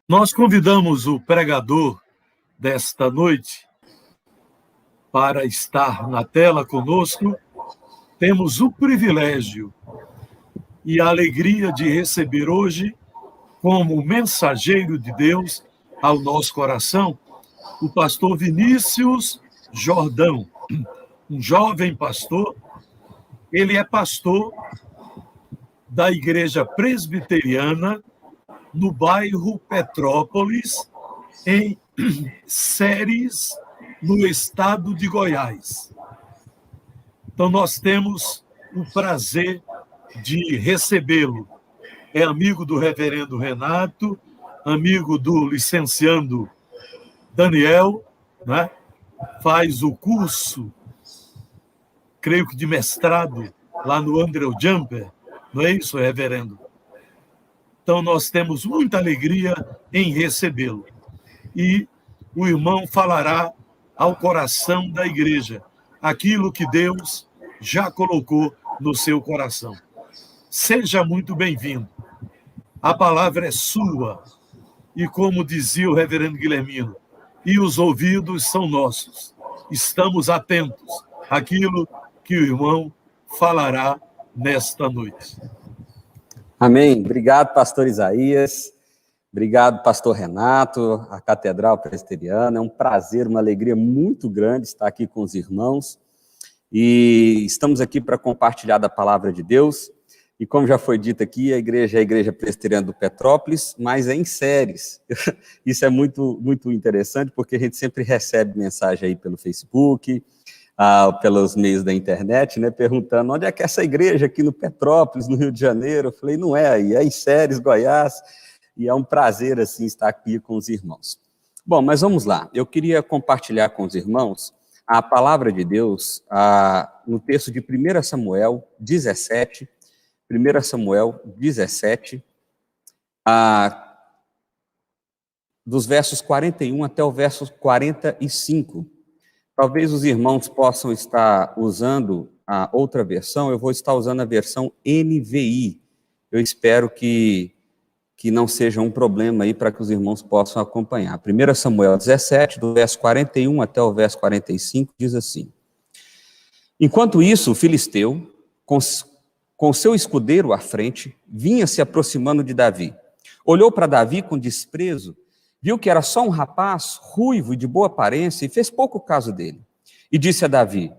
Nós convidamos o pregador desta noite para estar na tela conosco. Temos o privilégio e a alegria de receber hoje, como mensageiro de Deus ao nosso coração, o pastor Vinícius Jordão, um jovem pastor. Ele é pastor da Igreja Presbiteriana no bairro Petrópolis, em Ceres, no estado de Goiás. Então, nós temos o prazer de recebê-lo. É amigo do reverendo Renato, amigo do licenciando Daniel, né? Faz o curso, creio que de mestrado, lá no Andrew Jumper, não é isso, reverendo? Então, nós temos muita alegria em recebê-lo. E o irmão falará ao coração da igreja aquilo que Deus já colocou no seu coração. Seja muito bem-vindo. A palavra é sua. E como dizia o reverendo Guilhermino, e os ouvidos são nossos. Estamos atentos àquilo que o irmão falará nesta noite. Amém. Obrigado, pastor Isaías. Obrigado, pastor Renato, a Catedral Presbiteriana. É um prazer, uma alegria muito grande estar aqui com os irmãos. E estamos aqui para compartilhar da palavra de Deus. E como já foi dito aqui, a igreja é a Igreja Presbiteriana do Petrópolis, mas é em Ceres. Isso é muito, muito interessante, porque a gente sempre recebe mensagem aí pelo Facebook, pelos meios da internet, né, perguntando onde é que é essa igreja aqui no Petrópolis, no Rio de Janeiro. Eu falei, não é aí, é em Ceres, Goiás, e é um prazer, assim, estar aqui com os irmãos. Bom, mas vamos lá, eu queria compartilhar com os irmãos a palavra de Deus no texto de 1 Samuel 17, 1 Samuel 17, dos versos 41 até o verso 45. Talvez os irmãos possam estar usando a outra versão, eu vou estar usando a versão NVI. Eu espero que não seja um problema aí para que os irmãos possam acompanhar. 1 Samuel 17, do verso 41 até o verso 45, diz assim: Enquanto isso, o filisteu, com seu escudeiro à frente, vinha se aproximando de Davi. Olhou para Davi com desprezo, viu que era só um rapaz ruivo e de boa aparência e fez pouco caso dele. E disse a Davi: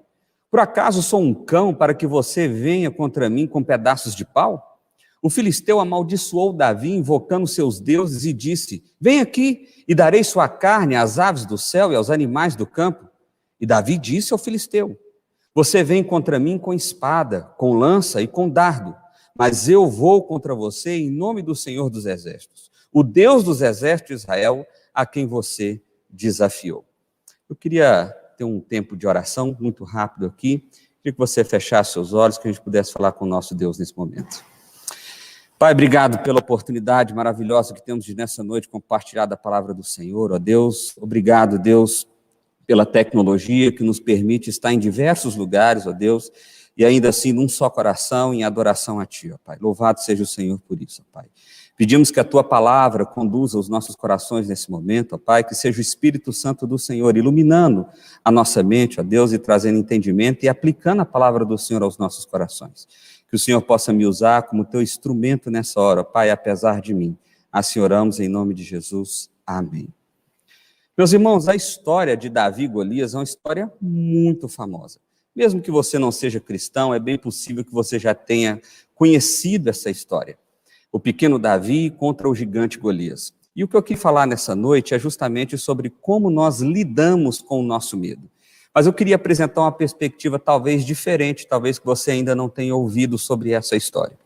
Por acaso sou um cão para que você venha contra mim com pedaços de pau? O filisteu amaldiçoou Davi, invocando seus deuses, e disse: Vem aqui e darei sua carne às aves do céu e aos animais do campo. E Davi disse ao filisteu: Você vem contra mim com espada, com lança e com dardo, mas eu vou contra você em nome do Senhor dos Exércitos, o Deus dos exércitos de Israel, a quem você desafiou. Eu queria ter um tempo de oração muito rápido aqui. Queria que você fechasse seus olhos, que a gente pudesse falar com o nosso Deus nesse momento. Pai, obrigado pela oportunidade maravilhosa que temos de nessa noite compartilhar da palavra do Senhor. Ó Deus, obrigado, Deus, pela tecnologia que nos permite estar em diversos lugares, ó Deus, e ainda assim num só coração, em adoração a Ti, ó Pai. Louvado seja o Senhor por isso, ó Pai. Pedimos que a Tua palavra conduza os nossos corações nesse momento, ó Pai, que seja o Espírito Santo do Senhor iluminando a nossa mente, ó Deus, e trazendo entendimento e aplicando a palavra do Senhor aos nossos corações. Que o Senhor possa me usar como Teu instrumento nessa hora, ó Pai, apesar de mim. Assim oramos em nome de Jesus. Amém. Meus irmãos, a história de Davi e Golias é uma história muito famosa. Mesmo que você não seja cristão, é bem possível que você já tenha conhecido essa história. O pequeno Davi contra o gigante Golias. E o que eu quis falar nessa noite é justamente sobre como nós lidamos com o nosso medo. Mas eu queria apresentar uma perspectiva talvez diferente, talvez que você ainda não tenha ouvido sobre essa história.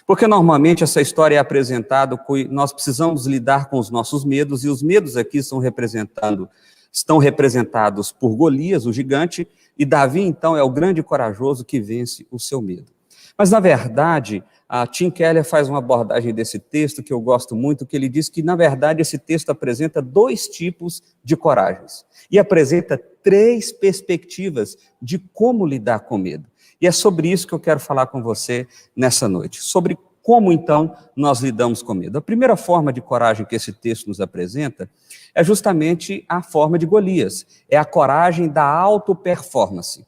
Porque normalmente essa história é apresentada, nós precisamos lidar com os nossos medos, e os medos aqui estão representados por Golias, o gigante, e Davi, então, é o grande corajoso que vence o seu medo. Mas, na verdade, a Tim Keller faz uma abordagem desse texto que eu gosto muito, que ele diz que, na verdade, esse texto apresenta dois tipos de coragens, e apresenta três perspectivas de como lidar com medo. E é sobre isso que eu quero falar com você nessa noite, sobre Como, então, nós lidamos com medo? A primeira forma de coragem que esse texto nos apresenta é justamente a forma de Golias. É a coragem da auto-performance.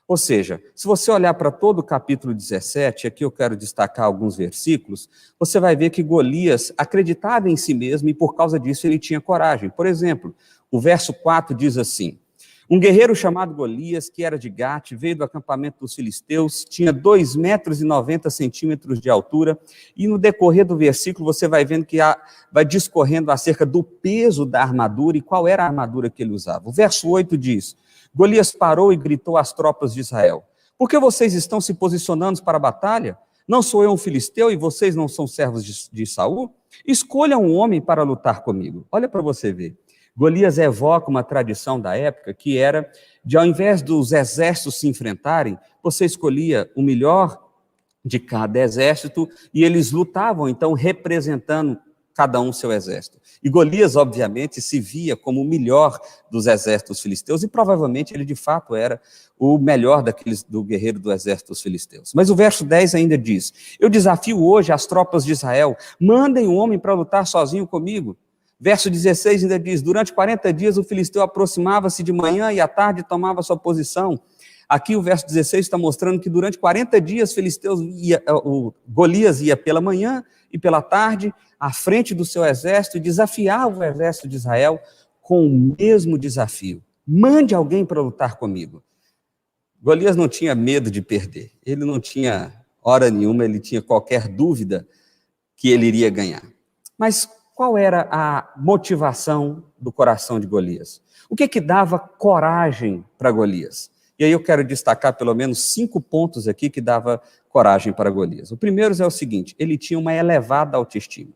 Ou seja, se você olhar para todo o capítulo 17, aqui eu quero destacar alguns versículos, você vai ver que Golias acreditava em si mesmo e por causa disso ele tinha coragem. Por exemplo, o verso 4 diz assim: um guerreiro chamado Golias, que era de Gate, veio do acampamento dos filisteus, tinha 2,90 metros de altura, e no decorrer do versículo você vai vendo que vai discorrendo acerca do peso da armadura e qual era a armadura que ele usava. O verso 8 diz: Golias parou e gritou às tropas de Israel: por que vocês estão se posicionando para a batalha? Não sou eu um filisteu e vocês não são servos de Saul? Escolha um homem para lutar comigo. Olha para você ver. Golias evoca uma tradição da época que era de, ao invés dos exércitos se enfrentarem, você escolhia o melhor de cada exército e eles lutavam, então, representando cada um seu exército. E Golias, obviamente, se via como o melhor dos exércitos filisteus e provavelmente ele, de fato, era o melhor do guerreiro do exército dos filisteus. Mas o verso 10 ainda diz: eu desafio hoje as tropas de Israel, mandem um homem para lutar sozinho comigo. Verso 16 ainda diz: durante 40 dias o filisteu aproximava-se de manhã e à tarde tomava sua posição. Aqui o verso 16 está mostrando que durante 40 dias o Golias ia pela manhã e pela tarde à frente do seu exército e desafiava o exército de Israel com o mesmo desafio: mande alguém para lutar comigo. Golias não tinha medo de perder, ele não tinha hora nenhuma, ele tinha qualquer dúvida que ele iria ganhar. Mas qual era a motivação do coração de Golias? O que dava coragem para Golias? E aí eu quero destacar pelo menos 5 pontos aqui que dava coragem para Golias. O primeiro é o seguinte: ele tinha uma elevada autoestima.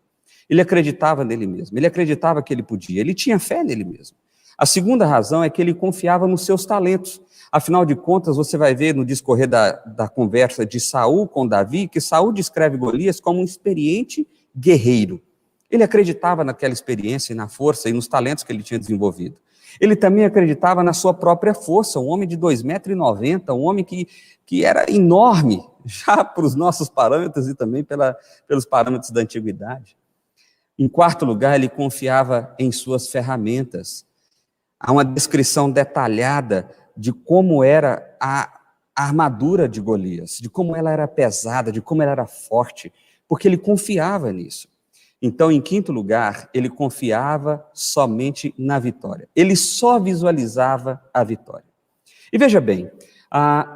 Ele acreditava nele mesmo, ele acreditava que ele podia, ele tinha fé nele mesmo. A segunda razão é que ele confiava nos seus talentos. Afinal de contas, você vai ver no discorrer da conversa de Saul com Davi, que Saul descreve Golias como um experiente guerreiro. Ele acreditava naquela experiência e na força e nos talentos que ele tinha desenvolvido. Ele também acreditava na sua própria força, um homem de 2,90 metros, um homem que era enorme, já para os nossos parâmetros e também pelos parâmetros da antiguidade. Em quarto lugar, ele confiava em suas ferramentas. Há uma descrição detalhada de como era a armadura de Golias, de como ela era pesada, de como ela era forte, porque ele confiava nisso. Então, em quinto lugar, ele confiava somente na vitória. Ele só visualizava a vitória. E veja bem,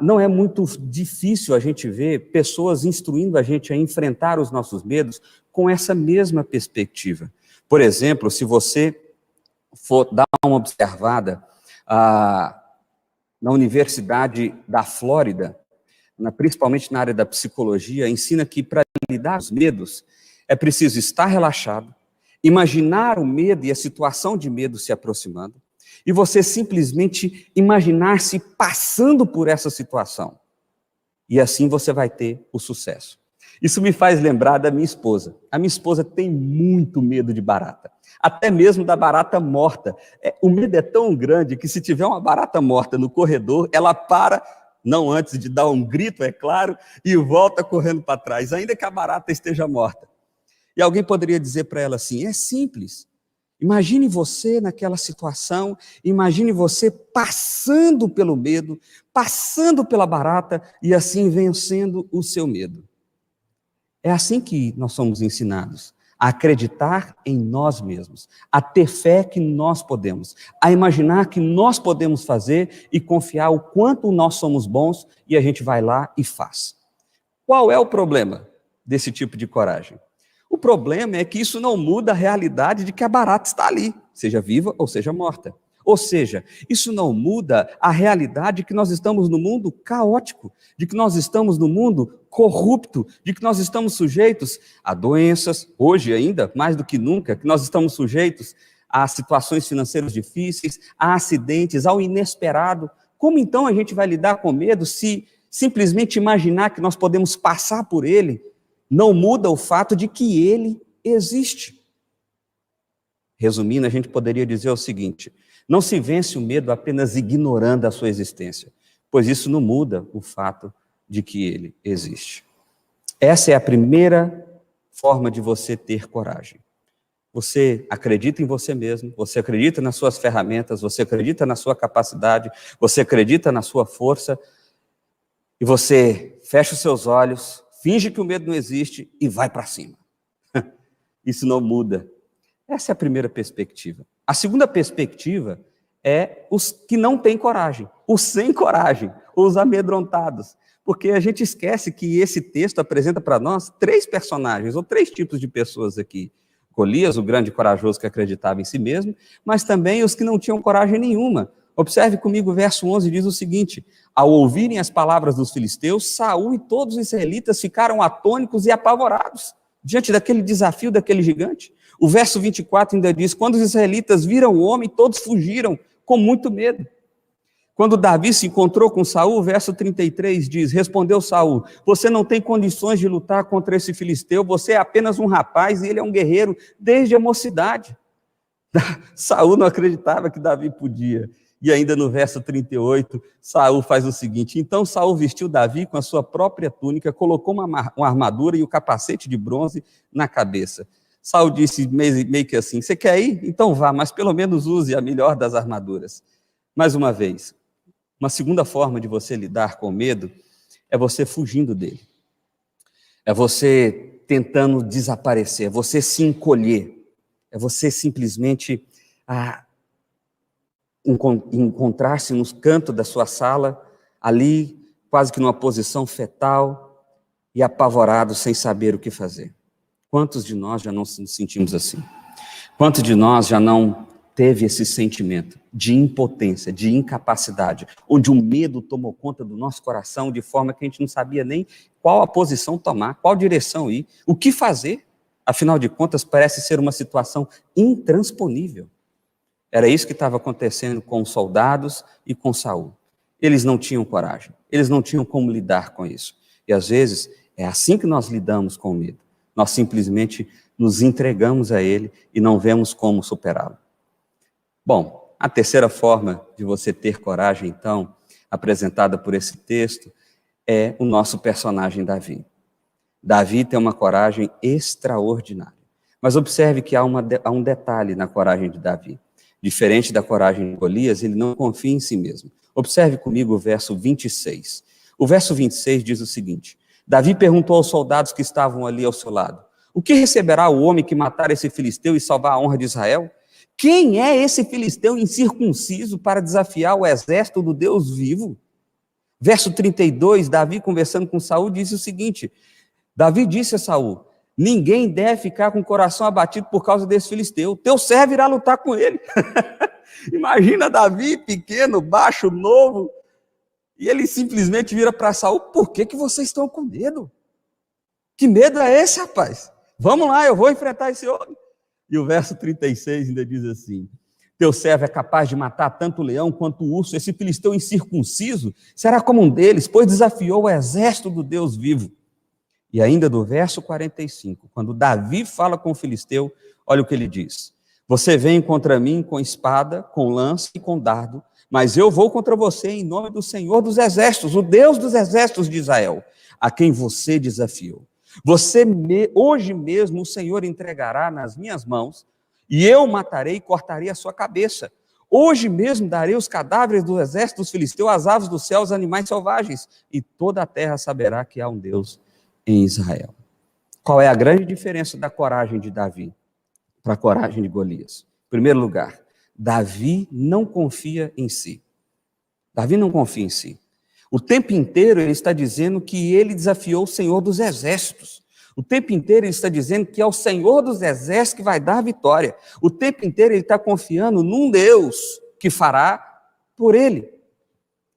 não é muito difícil a gente ver pessoas instruindo a gente a enfrentar os nossos medos com essa mesma perspectiva. Por exemplo, se você for dar uma observada na Universidade da Flórida, principalmente na área da psicologia, ensina que para lidar com os medos, é preciso estar relaxado, imaginar o medo e a situação de medo se aproximando, e você simplesmente imaginar-se passando por essa situação. E assim você vai ter o sucesso. Isso me faz lembrar da minha esposa. A minha esposa tem muito medo de barata, até mesmo da barata morta. O medo é tão grande que se tiver uma barata morta no corredor, ela para, não antes de dar um grito, é claro, e volta correndo para trás, ainda que a barata esteja morta. E alguém poderia dizer para ela assim: é simples. Imagine você naquela situação, imagine você passando pelo medo, passando pela barata e assim vencendo o seu medo. É assim que nós somos ensinados, a acreditar em nós mesmos, a ter fé que nós podemos, a imaginar que nós podemos fazer e confiar o quanto nós somos bons e a gente vai lá e faz. Qual é o problema desse tipo de coragem? O problema é que isso não muda a realidade de que a barata está ali, seja viva ou seja morta. Ou seja, isso não muda a realidade de que nós estamos no mundo caótico, de que nós estamos no mundo corrupto, de que nós estamos sujeitos a doenças, hoje ainda, mais do que nunca, que nós estamos sujeitos a situações financeiras difíceis, a acidentes, ao inesperado. Como então a gente vai lidar com medo se simplesmente imaginar que nós podemos passar por ele não muda o fato de que ele existe? Resumindo, a gente poderia dizer o seguinte: não se vence o medo apenas ignorando a sua existência, pois isso não muda o fato de que ele existe. Essa é a primeira forma de você ter coragem. Você acredita em você mesmo, você acredita nas suas ferramentas, você acredita na sua capacidade, você acredita na sua força, e você fecha os seus olhos, finge que o medo não existe e vai para cima. Isso não muda. Essa é a primeira perspectiva. A segunda perspectiva é os que não têm coragem, os sem coragem, os amedrontados. Porque a gente esquece que esse texto apresenta para nós 3 personagens, ou 3 tipos de pessoas aqui. Golias, o grande corajoso que acreditava em si mesmo, mas também os que não tinham coragem nenhuma. Observe comigo o verso 11, diz o seguinte: ao ouvirem as palavras dos filisteus, Saul e todos os israelitas ficaram atônitos e apavorados diante daquele desafio daquele gigante. O verso 24 ainda diz: quando os israelitas viram o homem, todos fugiram com muito medo. Quando Davi se encontrou com Saul, o verso 33 diz: respondeu Saul, você não tem condições de lutar contra esse filisteu, você é apenas um rapaz e ele é um guerreiro desde a mocidade. Saul não acreditava que Davi podia. E ainda no verso 38, Saul faz o seguinte: então Saul vestiu Davi com a sua própria túnica, colocou uma armadura e o capacete de bronze na cabeça. Saul disse meio que assim: você quer ir? Então vá, mas pelo menos use a melhor das armaduras. Mais uma vez, uma segunda forma de você lidar com o medo é você fugindo dele. É você tentando desaparecer, é você se encolher, é você simplesmente encontrar-se no canto da sua sala, ali, quase que numa posição fetal e apavorado, sem saber o que fazer. Quantos de nós já não nos sentimos assim? Quantos de nós já não teve esse sentimento de impotência, de incapacidade, onde o medo tomou conta do nosso coração de forma que a gente não sabia nem qual a posição tomar, qual direção ir, o que fazer? Afinal de contas, parece ser uma situação intransponível. Era isso que estava acontecendo com os soldados e com Saul. Eles não tinham coragem, eles não tinham como lidar com isso. E às vezes é assim que nós lidamos com o medo. Nós simplesmente nos entregamos a ele e não vemos como superá-lo. Bom, a terceira forma de você ter coragem, então, apresentada por esse texto, é o nosso personagem Davi. Davi tem uma coragem extraordinária. Mas observe que há um detalhe na coragem de Davi. Diferente da coragem de Golias, ele não confia em si mesmo. Observe comigo o verso 26. O verso 26 diz o seguinte: Davi perguntou aos soldados que estavam ali ao seu lado: o que receberá o homem que matar esse filisteu e salvar a honra de Israel? Quem é esse filisteu incircunciso para desafiar o exército do Deus vivo? Verso 32, Davi conversando com Saul disse o seguinte: Davi disse a Saul: ninguém deve ficar com o coração abatido por causa desse filisteu, teu servo irá lutar com ele. Imagina Davi, pequeno, baixo, novo, e ele simplesmente vira para Saul: por que vocês estão com medo? Que medo é esse, rapaz? Vamos lá, eu vou enfrentar esse homem. E o verso 36 ainda diz assim: teu servo é capaz de matar tanto o leão quanto o urso, esse filisteu incircunciso será como um deles, pois desafiou o exército do Deus vivo. E ainda do verso 45, quando Davi fala com o filisteu, olha o que ele diz: você vem contra mim com espada, com lança e com dardo, mas eu vou contra você em nome do Senhor dos exércitos, o Deus dos exércitos de Israel, a quem você desafiou. Hoje mesmo o Senhor entregará nas minhas mãos, e eu matarei e cortarei a sua cabeça. Hoje mesmo darei os cadáveres do exército dos filisteus, às aves do céu, aos animais selvagens, e toda a terra saberá que há um Deus em Israel. Qual é a grande diferença da coragem de Davi para a coragem de Golias? Em primeiro lugar, Davi não confia em si. Davi não confia em si. O tempo inteiro ele está dizendo que ele desafiou o Senhor dos exércitos. O tempo inteiro ele está dizendo que é o Senhor dos exércitos que vai dar a vitória. O tempo inteiro ele está confiando num Deus que fará por ele.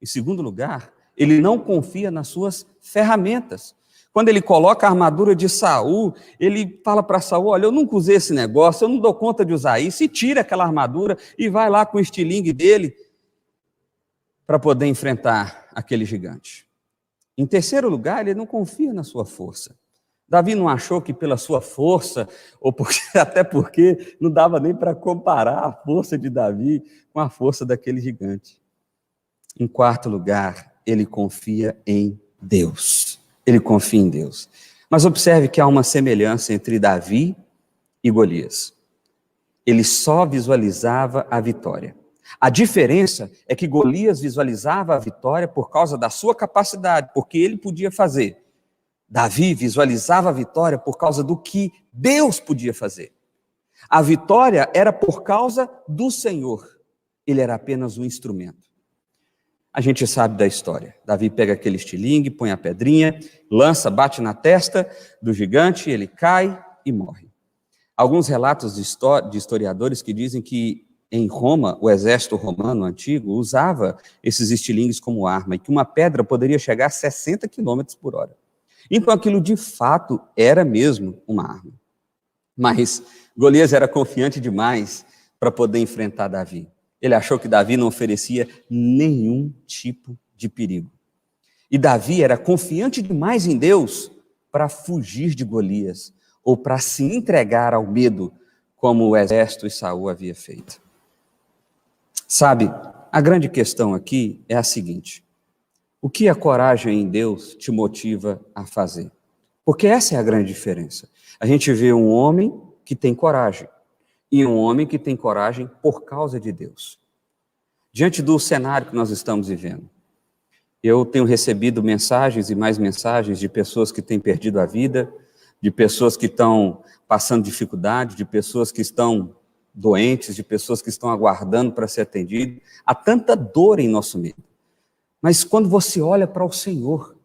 Em segundo lugar, ele não confia nas suas ferramentas. Quando ele coloca a armadura de Saul, ele fala para Saul: olha, eu nunca usei esse negócio, eu não dou conta de usar isso, e tira aquela armadura e vai lá com o estilingue dele para poder enfrentar aquele gigante. Em terceiro lugar, ele não confia na sua força. Davi não achou que pela sua força, até porque não dava nem para comparar a força de Davi com a força daquele gigante. Em quarto lugar, ele confia em Deus. Ele confia em Deus. Mas observe que há uma semelhança entre Davi e Golias. Ele só visualizava a vitória. A diferença é que Golias visualizava a vitória por causa da sua capacidade, porque ele podia fazer. Davi visualizava a vitória por causa do que Deus podia fazer. A vitória era por causa do Senhor. Ele era apenas um instrumento. A gente sabe da história. Davi pega aquele estilingue, põe a pedrinha, lança, bate na testa do gigante, ele cai e morre. Alguns relatos de historiadores que dizem que em Roma, o exército romano antigo usava esses estilingues como arma e que uma pedra poderia chegar a 60 km por hora. Então aquilo de fato era mesmo uma arma. Mas Golias era confiante demais para poder enfrentar Davi. Ele achou que Davi não oferecia nenhum tipo de perigo. E Davi era confiante demais em Deus para fugir de Golias ou para se entregar ao medo, como o exército e Saul havia feito. Sabe, a grande questão aqui é a seguinte: o que a coragem em Deus te motiva a fazer? Porque essa é a grande diferença. A gente vê um homem que tem coragem e um homem que tem coragem por causa de Deus. Diante do cenário que nós estamos vivendo, eu tenho recebido mensagens e mais mensagens de pessoas que têm perdido a vida, de pessoas que estão passando dificuldade, de pessoas que estão doentes, de pessoas que estão aguardando para ser atendidas. Há tanta dor em nosso meio. Mas quando você olha para o Senhor,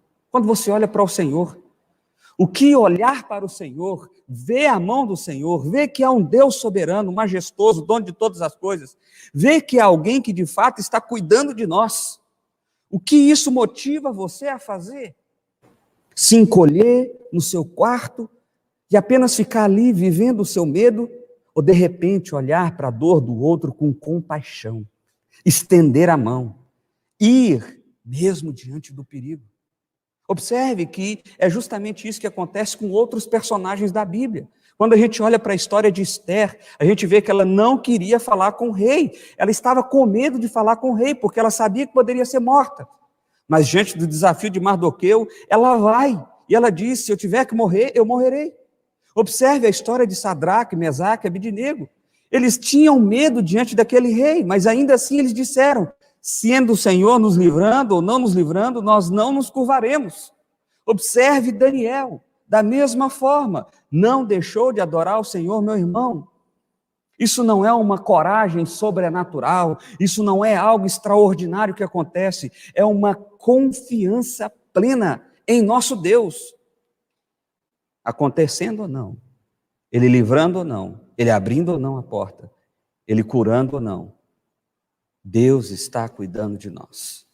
o que olhar para o Senhor, ver a mão do Senhor, ver que há um Deus soberano, majestoso, dono de todas as coisas, ver que há alguém que de fato está cuidando de nós, o que isso motiva você a fazer? Se encolher no seu quarto e apenas ficar ali vivendo o seu medo, ou de repente olhar para a dor do outro com compaixão, estender a mão, ir mesmo diante do perigo. Observe que é justamente isso que acontece com outros personagens da Bíblia. Quando a gente olha para a história de Esther, a gente vê que ela não queria falar com o rei. Ela estava com medo de falar com o rei, porque ela sabia que poderia ser morta. Mas diante do desafio de Mardoqueu, ela vai. E ela diz: se eu tiver que morrer, eu morrerei. Observe a história de Sadraque, Mesaque e Abidnego. Eles tinham medo diante daquele rei, mas ainda assim eles disseram: sendo o Senhor nos livrando ou não nos livrando, nós não nos curvaremos. Observe Daniel, da mesma forma, não deixou de adorar o Senhor, meu irmão. Isso não é uma coragem sobrenatural, isso não é algo extraordinário que acontece, é uma confiança plena em nosso Deus. Acontecendo ou não, Ele livrando ou não, Ele abrindo ou não a porta, Ele curando ou não, Deus está cuidando de nós.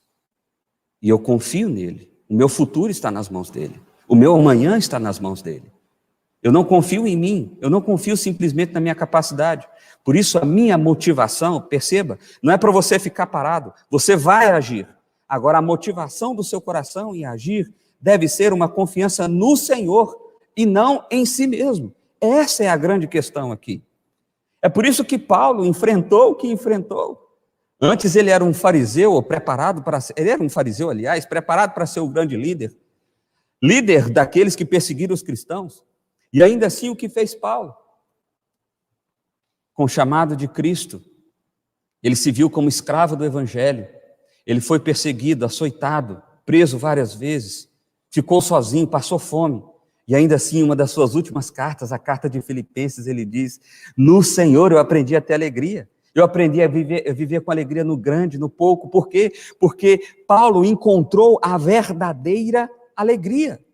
E eu confio nele. O meu futuro está nas mãos dele. O meu amanhã está nas mãos dele. Eu não confio em mim. Eu não confio simplesmente na minha capacidade. Por isso a minha motivação, perceba, não é para você ficar parado. Você vai agir. Agora a motivação do seu coração em agir deve ser uma confiança no Senhor e não em si mesmo. Essa é a grande questão aqui. É por isso que Paulo enfrentou o que enfrentou. Antes ele era um fariseu, ele era um fariseu, aliás, preparado para ser o grande líder daqueles que perseguiram os cristãos. E ainda assim o que fez Paulo? Com o chamado de Cristo, ele se viu como escravo do Evangelho, ele foi perseguido, açoitado, preso várias vezes, ficou sozinho, passou fome. E ainda assim, uma das suas últimas cartas, a carta de Filipenses, ele diz: no Senhor eu aprendi a ter alegria. Eu aprendi a viver com alegria no grande, no pouco. Por quê? Porque Paulo encontrou a verdadeira alegria.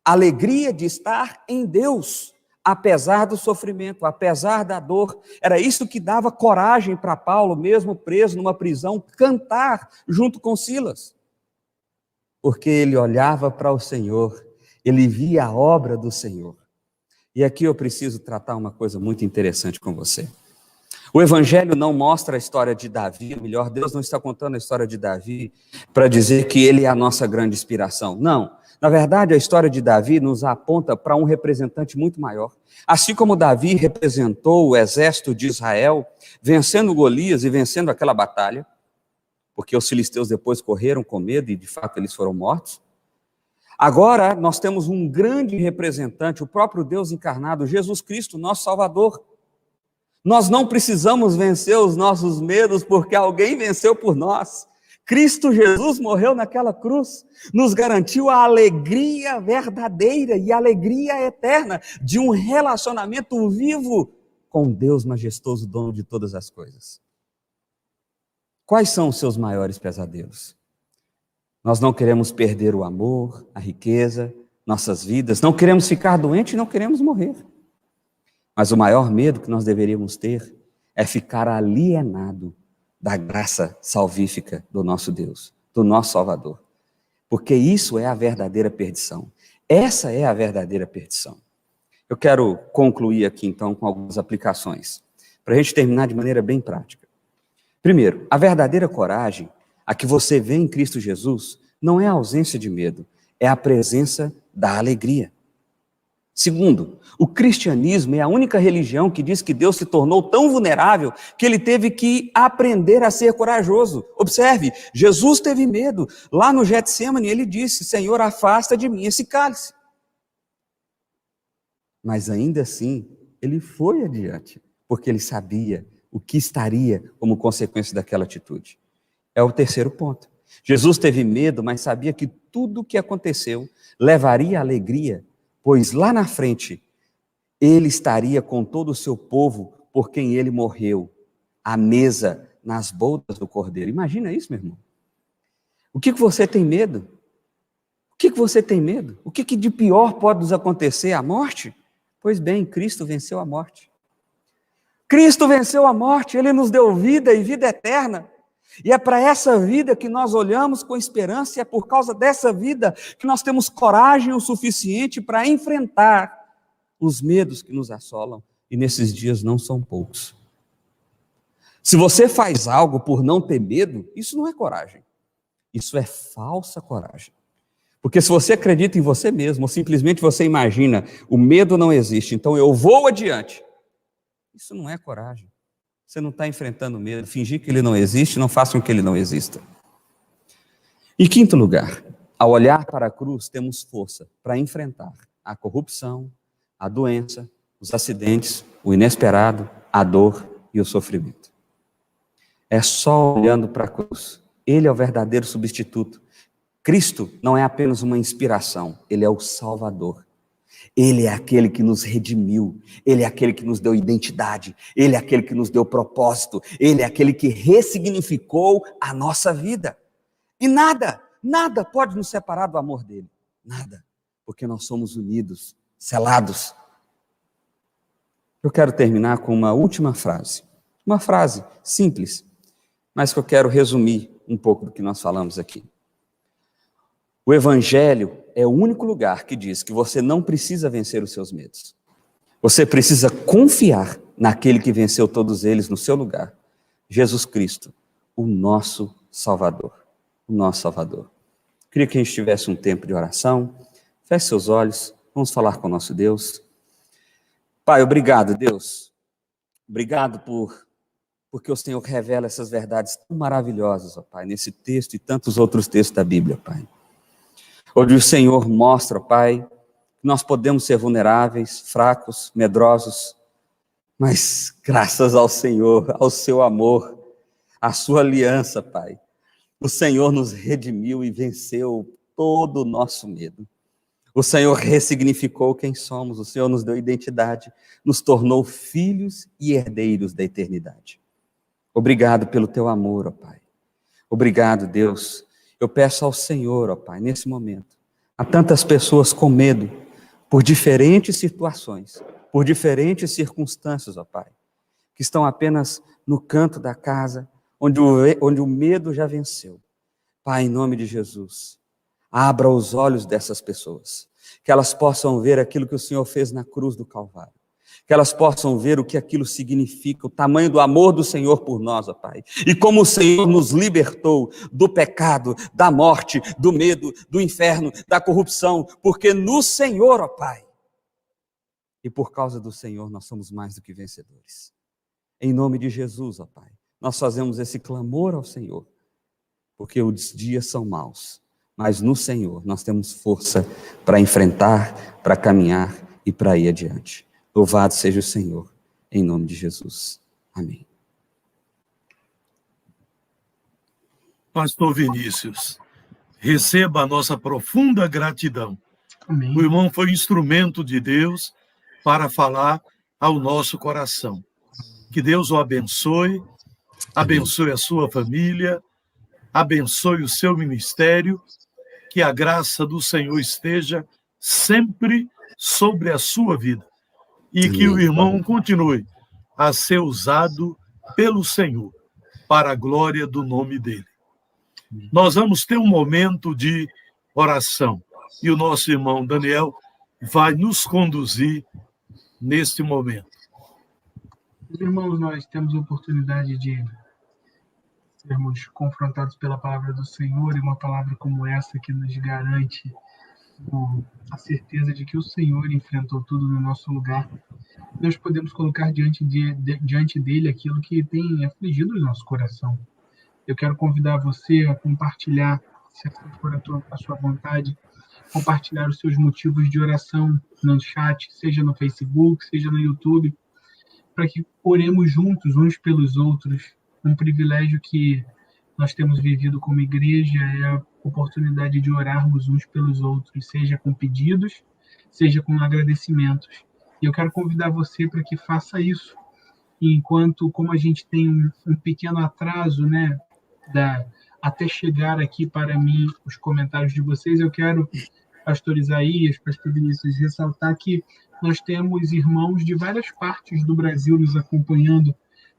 A alegria de estar em Deus, apesar do sofrimento, apesar da dor. Era isso que dava coragem para Paulo, mesmo preso numa prisão, cantar junto com Silas. Porque ele olhava para o Senhor, ele via a obra do Senhor. E aqui eu preciso tratar uma coisa muito interessante com você. O Evangelho não mostra a história de Davi, ou melhor, Deus não está contando a história de Davi para dizer que ele é a nossa grande inspiração. Não, na verdade a história de Davi nos aponta para um representante muito maior. Assim como Davi representou o exército de Israel, vencendo Golias e vencendo aquela batalha, porque os filisteus depois correram com medo e de fato eles foram mortos. Agora nós temos um grande representante, o próprio Deus encarnado, Jesus Cristo, nosso Salvador. Nós não precisamos vencer os nossos medos, porque alguém venceu por nós. Cristo Jesus morreu naquela cruz, nos garantiu a alegria verdadeira e a alegria eterna de um relacionamento vivo com Deus majestoso, dono de todas as coisas. Quais são os seus maiores pesadelos? Nós não queremos perder o amor, a riqueza, nossas vidas, não queremos ficar doentes e não queremos morrer. Mas o maior medo que nós deveríamos ter é ficar alienado da graça salvífica do nosso Deus, do nosso Salvador. Porque isso é a verdadeira perdição. Essa é a verdadeira perdição. Eu quero concluir aqui então com algumas aplicações, para a gente terminar de maneira bem prática. Primeiro, a verdadeira coragem, a que você vê em Cristo Jesus, não é a ausência de medo, é a presença da alegria. Segundo, o cristianismo é a única religião que diz que Deus se tornou tão vulnerável que ele teve que aprender a ser corajoso. Observe, Jesus teve medo. Lá no Getsêmani ele disse: Senhor, afasta de mim esse cálice. Mas ainda assim, ele foi adiante, porque ele sabia o que estaria como consequência daquela atitude. É o terceiro ponto. Jesus teve medo, mas sabia que tudo o que aconteceu levaria à alegria, pois lá na frente, ele estaria com todo o seu povo por quem ele morreu, à mesa, nas bodas do Cordeiro. Imagina isso, meu irmão. O que você tem medo? O que você tem medo? O que de pior pode nos acontecer? A morte? Pois bem, Cristo venceu a morte. Cristo venceu a morte, Ele nos deu vida e vida eterna. E é para essa vida que nós olhamos com esperança, e é por causa dessa vida que nós temos coragem o suficiente para enfrentar os medos que nos assolam, e nesses dias não são poucos. Se você faz algo por não ter medo, isso não é coragem, isso é falsa coragem. Porque se você acredita em você mesmo, ou simplesmente você imagina, o medo não existe, então eu vou adiante, isso não é coragem. Você não está enfrentando o medo. Fingir que ele não existe, não faça com que ele não exista. Em quinto lugar, ao olhar para a cruz, temos força para enfrentar a corrupção, a doença, os acidentes, o inesperado, a dor e o sofrimento. É só olhando para a cruz. Ele é o verdadeiro substituto. Cristo não é apenas uma inspiração, Ele é o Salvador. Ele é aquele que nos redimiu, Ele é aquele que nos deu identidade, Ele é aquele que nos deu propósito, Ele é aquele que ressignificou a nossa vida. E nada pode nos separar do amor dEle. Nada, porque nós somos unidos, selados. Eu quero terminar com uma última frase. Uma frase simples, mas que eu quero resumir um pouco do que nós falamos aqui. O Evangelho é o único lugar que diz que você não precisa vencer os seus medos. Você precisa confiar naquele que venceu todos eles no seu lugar. Jesus Cristo, o nosso Salvador. O nosso Salvador. Queria que a gente tivesse um tempo de oração. Feche seus olhos, vamos falar com o nosso Deus. Pai, obrigado, Deus. Obrigado porque o Senhor revela essas verdades tão maravilhosas, ó Pai, nesse texto e tantos outros textos da Bíblia, Pai. Onde o Senhor mostra, Pai, que nós podemos ser vulneráveis, fracos, medrosos, mas graças ao Senhor, ao seu amor, à sua aliança, Pai, o Senhor nos redimiu e venceu todo o nosso medo. O Senhor ressignificou quem somos, o Senhor nos deu identidade, nos tornou filhos e herdeiros da eternidade. Obrigado pelo teu amor, ó Pai. Obrigado, Deus. Eu peço ao Senhor, ó Pai, nesse momento, há tantas pessoas com medo, por diferentes situações, por diferentes circunstâncias, ó Pai, que estão apenas no canto da casa, onde o medo já venceu. Pai, em nome de Jesus, abra os olhos dessas pessoas, que elas possam ver aquilo que o Senhor fez na cruz do Calvário, que elas possam ver o que aquilo significa, o tamanho do amor do Senhor por nós, ó Pai, e como o Senhor nos libertou do pecado, da morte, do medo, do inferno, da corrupção, porque no Senhor, ó Pai, e por causa do Senhor nós somos mais do que vencedores. Em nome de Jesus, ó Pai, nós fazemos esse clamor ao Senhor, porque os dias são maus, mas no Senhor nós temos força para enfrentar, para caminhar e para ir adiante. Louvado seja o Senhor, em nome de Jesus. Amém. Pastor Vinícius, receba a nossa profunda gratidão. Amém. O irmão foi instrumento de Deus para falar ao nosso coração. Que Deus o abençoe, abençoe a sua família, abençoe o seu ministério, que a graça do Senhor esteja sempre sobre a sua vida e que o irmão continue a ser usado pelo Senhor para a glória do nome dele. Nós vamos ter um momento de oração e o nosso irmão Daniel vai nos conduzir neste momento. Irmãos, nós temos a oportunidade de sermos confrontados pela palavra do Senhor, e uma palavra como essa que nos garante a certeza de que o Senhor enfrentou tudo no nosso lugar. Nós podemos colocar diante dele aquilo que tem afligido o nosso coração. Eu quero convidar você a compartilhar, se assim for a sua vontade, compartilhar os seus motivos de oração no chat, seja no Facebook, seja no YouTube, para que oremos juntos uns pelos outros. Um privilégio que nós temos vivido como igreja é a oportunidade de orarmos uns pelos outros, seja com pedidos, seja com agradecimentos. E eu quero convidar você para que faça isso. E enquanto, como a gente tem um pequeno atraso, né, até chegar aqui para mim os comentários de vocês, eu quero, pastor Isaías, pastor Vinícius, ressaltar que nós temos irmãos de várias partes do Brasil nos acompanhando.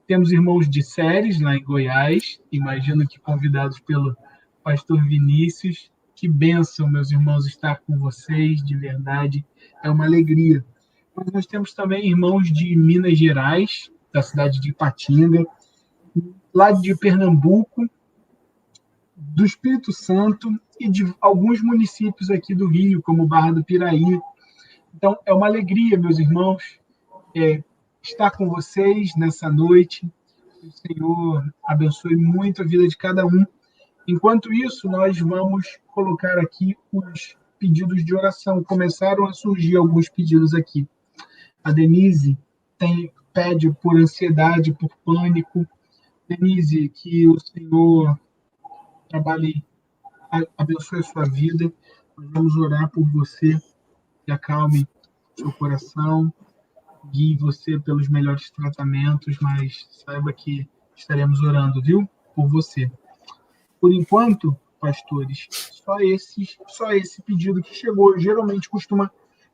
Temos irmãos de Séries, lá em Goiás, imagino que convidados pelo pastor Vinícius. Que bênção, meus irmãos, estar com vocês, de verdade, é uma alegria. Mas nós temos também irmãos de Minas Gerais, da cidade de Ipatinga, lá de Pernambuco, do Espírito Santo e de alguns municípios aqui do Rio, como Barra do Piraí. Então, é uma alegria, meus irmãos, estar com vocês nessa noite. O Senhor abençoe muito a vida de cada um. Enquanto isso, nós vamos colocar aqui os pedidos de oração. Começaram a surgir alguns pedidos aqui. A Denise pede por ansiedade, por pânico. Denise, que o Senhor trabalhe, abençoe a sua vida. Nós vamos orar por você, que acalme seu coração, guie você pelos melhores tratamentos, mas saiba que estaremos orando, viu? Por você. Por enquanto, pastores, só esse pedido que chegou. Geralmente costuma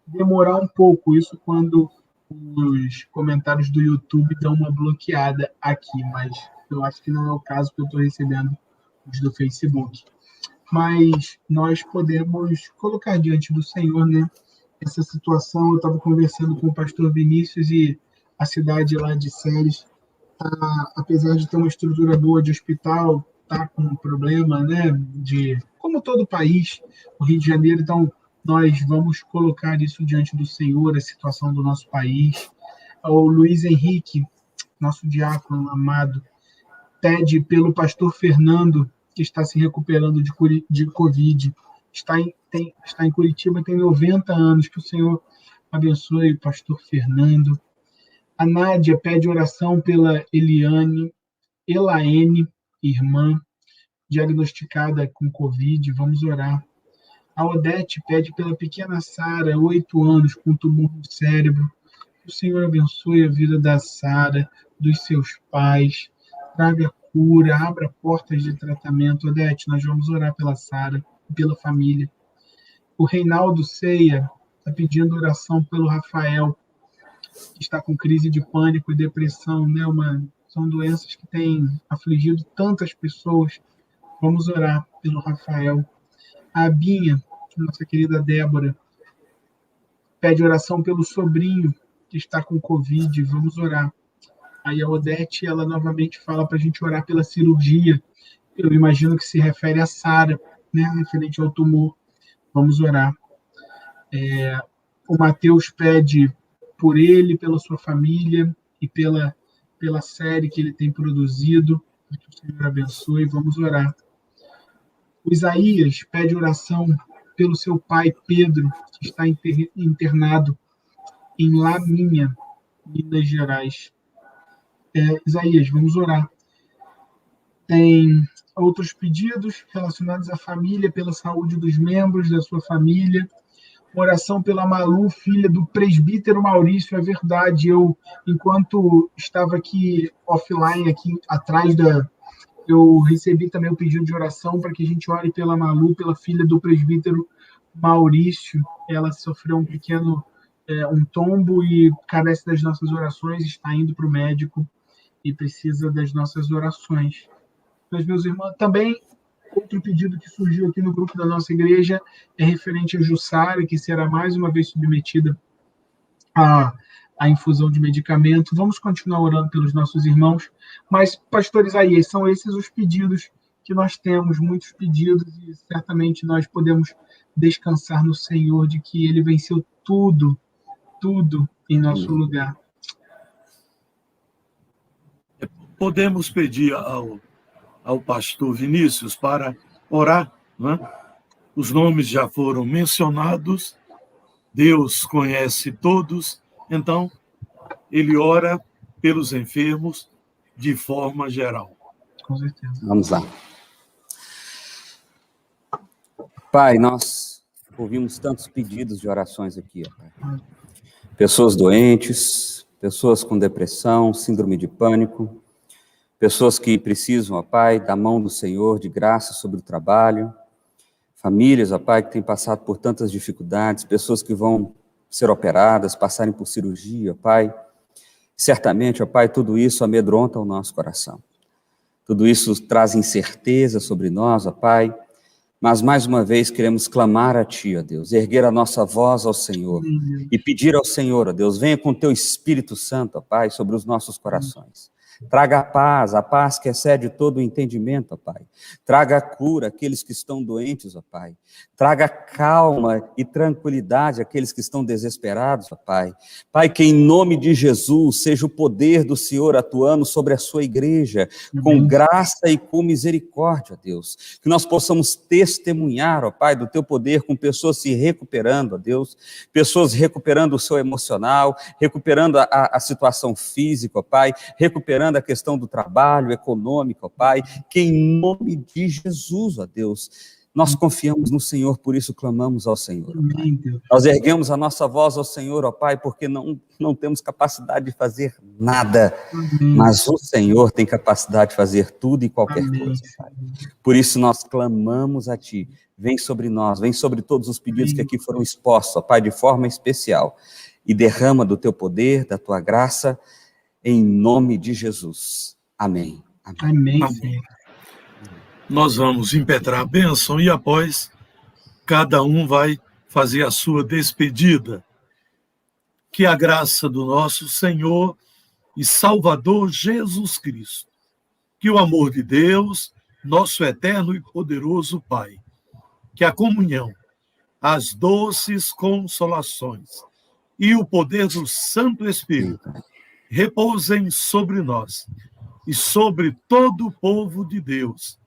demorar um pouco, isso quando os comentários do YouTube dão uma bloqueada aqui, mas eu acho que não é o caso, porque eu estou recebendo os do Facebook. Mas nós podemos colocar diante do Senhor, né, essa situação. Eu estava conversando com o pastor Vinícius e a cidade lá de Séries, apesar de ter uma estrutura boa de hospital, está com um problema, né, como todo o país, o Rio de Janeiro. Então, nós vamos colocar isso diante do Senhor, a situação do nosso país. O Luiz Henrique, nosso diácono amado, pede pelo pastor Fernando, que está se recuperando de Covid. Está em Curitiba, tem 90 anos. Que o Senhor abençoe o pastor Fernando. A Nádia pede oração pela Elaine, irmã, diagnosticada com Covid. Vamos orar. A Odete pede pela pequena Sara, 8 anos, com tumor no cérebro. Que o Senhor abençoe a vida da Sara, dos seus pais, traga cura, abra portas de tratamento. Odete, nós vamos orar pela Sara e pela família. O Reinaldo Ceia está pedindo oração pelo Rafael, que está com crise de pânico e depressão, né? São doenças que têm afligido tantas pessoas. Vamos orar pelo Rafael. A Abinha, nossa querida Débora, pede oração pelo sobrinho que está com Covid. Vamos orar. Aí a Odete, ela novamente fala para a gente orar pela cirurgia. Eu imagino que se refere a Sara, né, referente ao tumor. Vamos orar. O Mateus pede por ele, pela sua família e pela série que ele tem produzido. Que o Senhor abençoe. Vamos orar. O Isaías pede oração pelo seu pai Pedro, que está internado em Laminha, Minas Gerais. Isaías, vamos orar. Tem outros pedidos relacionados à família, pela saúde dos membros da sua família. Oração pela Malu, filha do presbítero Maurício. É verdade, enquanto estava aqui offline, aqui atrás eu recebi também o pedido de oração para que a gente ore pela Malu, pela filha do presbítero Maurício. Ela sofreu um tombo e carece das nossas orações, está indo para o médico e precisa das nossas orações. Mas, meus irmãos, também outro pedido que surgiu aqui no grupo da nossa igreja é referente a Jussara, que será mais uma vez submetida à infusão de medicamento. Vamos continuar orando pelos nossos irmãos, mas, pastor Isaías, são esses os pedidos que nós temos, muitos pedidos, e certamente nós podemos descansar no Senhor de que Ele venceu tudo em nosso lugar. Podemos pedir ao pastor Vinícius para orar, né? Os nomes já foram mencionados, Deus conhece todos, então ele ora pelos enfermos de forma geral. Com certeza. Vamos lá. Pai, nós ouvimos tantos pedidos de orações aqui, ó, Pai. Pessoas doentes, pessoas com depressão, síndrome de pânico, pessoas que precisam, ó Pai, da mão do Senhor, de graça sobre o trabalho, famílias, ó Pai, que têm passado por tantas dificuldades, pessoas que vão ser operadas, passarem por cirurgia, ó Pai. Certamente, ó Pai, tudo isso amedronta o nosso coração. Tudo isso traz incerteza sobre nós, ó Pai, mas mais uma vez queremos clamar a Ti, ó Deus, erguer a nossa voz ao Senhor e pedir ao Senhor, ó Deus, venha com Teu Espírito Santo, ó Pai, sobre os nossos corações. Traga a paz que excede todo o entendimento, ó Pai. Traga a cura àqueles que estão doentes, ó Pai. Traga calma e tranquilidade àqueles que estão desesperados, ó Pai. Pai, que em nome de Jesus seja o poder do Senhor atuando sobre a sua igreja, com graça e com misericórdia, ó Deus. Que nós possamos testemunhar, ó Pai, do Teu poder com pessoas se recuperando, ó Deus. Pessoas recuperando o seu emocional, recuperando a situação física, ó Pai, recuperando a questão do trabalho econômico, ó Pai, que em nome de Jesus, ó Deus, nós confiamos no Senhor, por isso clamamos ao Senhor, ó Pai. Nós erguemos a nossa voz ao Senhor, ó Pai, porque não temos capacidade de fazer nada, mas o Senhor tem capacidade de fazer tudo e qualquer coisa, Pai. Por isso nós clamamos a Ti, vem sobre nós, vem sobre todos os pedidos que aqui foram expostos, ó Pai, de forma especial, e derrama do Teu poder, da Tua graça, em nome de Jesus. Amém. Amém. Amém. Nós vamos impetrar a bênção e após, cada um vai fazer a sua despedida. Que a graça do nosso Senhor e Salvador Jesus Cristo, que o amor de Deus, nosso eterno e poderoso Pai, que a comunhão, as doces consolações e o poder do Santo Espírito repousem sobre nós e sobre todo o povo de Deus,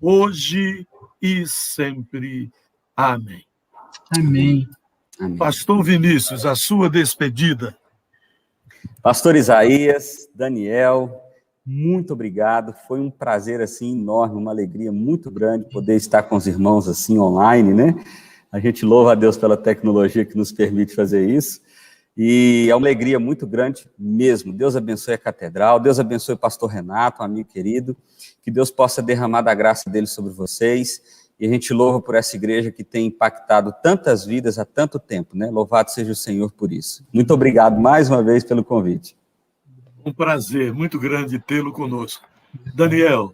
hoje e sempre. Amém. Amém. Pastor Vinícius, a sua despedida. Pastor Isaías, Daniel, muito obrigado. Foi um prazer assim enorme, uma alegria muito grande poder estar com os irmãos assim online, né? A gente louva a Deus pela tecnologia que nos permite fazer isso. E é uma alegria muito grande mesmo. Deus abençoe a Catedral, Deus abençoe o pastor Renato, um amigo querido, que Deus possa derramar da graça dele sobre vocês, e a gente louva por essa igreja que tem impactado tantas vidas há tanto tempo, né? Louvado seja o Senhor por isso. Muito obrigado mais uma vez pelo convite. Um prazer muito grande tê-lo conosco. Daniel.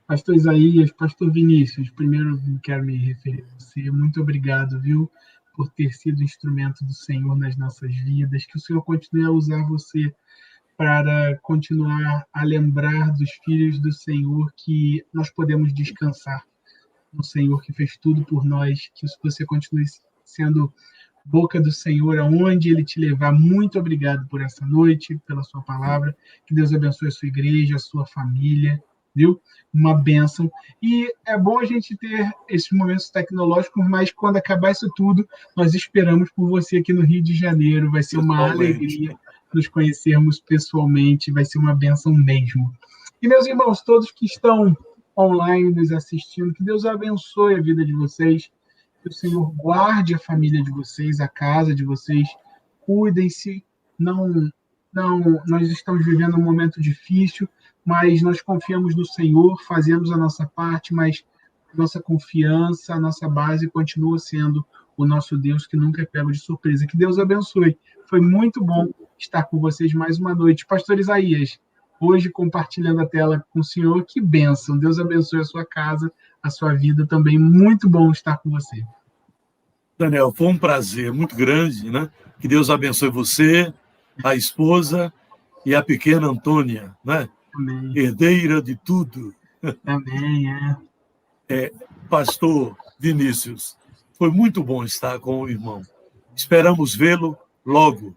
Pastor Isaías, pastor Vinícius, primeiro quero me referir a você. Muito obrigado, viu? Por ter sido instrumento do Senhor nas nossas vidas, que o Senhor continue a usar você para continuar a lembrar dos filhos do Senhor que nós podemos descansar no Senhor que fez tudo por nós, que você continue sendo boca do Senhor aonde Ele te levar. Muito obrigado por essa noite, pela sua palavra, que Deus abençoe a sua igreja, a sua família, viu? Uma bênção. E é bom a gente ter esses momentos tecnológicos, mas quando acabar isso tudo, nós esperamos por você aqui no Rio de Janeiro. Vai ser uma alegria nos conhecermos pessoalmente, vai ser uma bênção mesmo. E, meus irmãos, todos que estão online nos assistindo, que Deus abençoe a vida de vocês, que o Senhor guarde a família de vocês, a casa de vocês, cuidem-se, nós estamos vivendo um momento difícil, mas nós confiamos no Senhor, fazemos a nossa parte, mas a nossa confiança, a nossa base continua sendo o nosso Deus, que nunca é pego de surpresa. Que Deus abençoe. Foi muito bom estar com vocês mais uma noite. Pastor Isaías, hoje compartilhando a tela com o senhor, que bênção. Deus abençoe a sua casa, a sua vida também. Muito bom estar com você. Daniel, foi um prazer muito grande, né? Que Deus abençoe você, a esposa e a pequena Antônia, né? Amém. Herdeira de tudo. Amém, Pastor Vinícius, foi muito bom estar com o irmão. Esperamos vê-lo logo.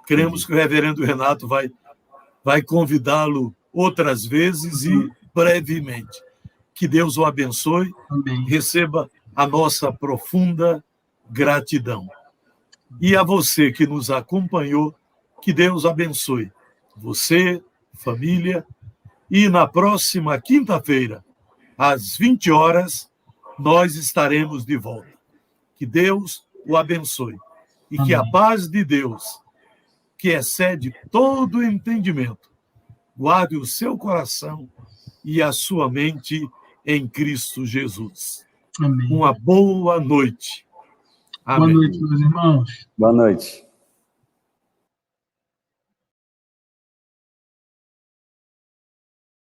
Queremos que o reverendo Renato vai convidá-lo outras vezes e brevemente. Que Deus o abençoe. Amém. Receba a nossa profunda gratidão. E a você que nos acompanhou, que Deus abençoe. Você, família, e na próxima quinta-feira, às 20 horas, nós estaremos de volta. Que Deus o abençoe. E que a paz de Deus, que excede todo entendimento, guarde o seu coração e a sua mente em Cristo Jesus. Amém. Uma boa noite. Amém. Boa noite, meus irmãos. Boa noite.